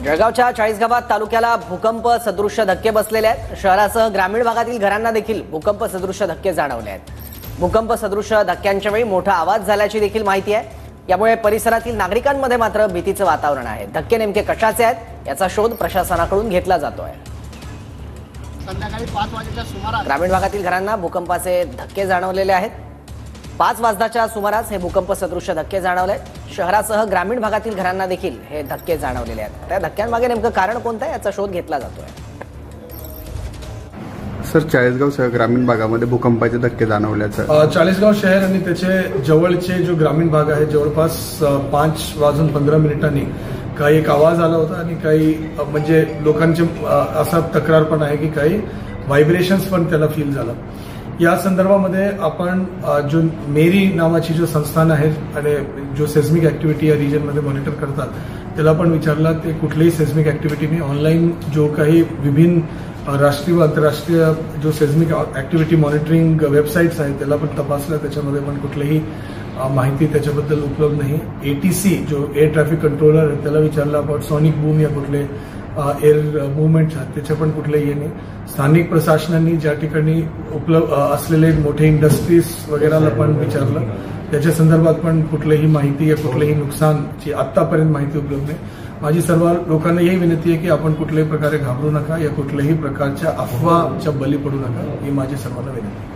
जळगावच्या चाळीसगावात तालुक्याला भूकंप सदृश्य धक्के बसलेले आहेत। शहरासह ग्रामीण भागातील घरांना देखील भूकंप सदृश्य धक्के जाणवले आहेत। भूकंप सदृश्य धक्क्यांच्या वेळी मोठा आवाज झाल्याची देखील माहिती आहे। यामुळे परिसरातील नागरिकांमध्ये मात्र भीतीचं वातावरण आहे। धक्के नेमके कशाचे आहेत याचा शोध प्रशासनाकडून घेतला जातोय। संध्याकाळी 5 वाजेच्या सुमारास ग्रामीण भागातील घरांना भूकंपाचे धक्के जाणवलेले आहेत। 5 वाजताच्या सुमारास हे भूकंप सदृश्य धक्के जाणवले। शहरासह ग्रामीण भागातील घरांना देखील हे धक्के जाणवलेले आहेत। त्या धक्क्यांमागे नेमकं कारण कोणतं आहे याचा शोध घेतला जातोय। सर, चाळीसगावसह ग्रामीण भागामध्ये भूकंपाचे धक्के जाणवल्याचं चाळीसगाव शहर आणि त्याचे जवळचे जो ग्रामीण भाग आहे जवळपास 5:15 काही एक आवाज आला होता आणि काही म्हणजे लोकांचे असा तक्रार पण आहे की काही व्हायब्रेशन्स पण त्याला फील झालं। या संदर्भामध्ये आपण जो मेरी नावाची जो संस्थान आहे आणि जो सेस्मिक ऍक्टिव्हिटी या रिजनमध्ये मॉनिटर करतात त्याला पण विचारलं। ते कुठलीही सेस्मिक ऍक्टिव्हिटी मी ऑनलाईन जो काही विभिन्न राष्ट्रीय व आंतरराष्ट्रीय जो सेस्मिक ऍक्टिव्हिटी मॉनिटरिंग वेबसाईट्स आहेत त्याला पण तपासलं। त्याच्यामध्ये पण कुठलीही माहिती त्याच्याबद्दल उपलब्ध नाही। एटीसी जो एअर ट्रॅफिक कंट्रोलर आहे त्याला विचारलं आपण सॉनिक बूम या कुठले एअर मुवमेंट्स आहेत त्याचे पण कुठलेही नाही। स्थानिक प्रशासनांनी ज्या ठिकाणी उपलब्ध असलेले मोठे इंडस्ट्रीज वगैरेला पण विचारलं। त्याच्या संदर्भात पण कुठलीही माहिती या कुठलेही नुकसानची आतापर्यंत माहिती उपलब्ध नाही। माझी सर्व लोकांना यही विनंती आहे की आपण कुठल्याही प्रकारे घाबरू नका या कुठल्याही प्रकारच्या अफवाच्या बळी पडू नका ही माझी सर्वांना विनंती आहे।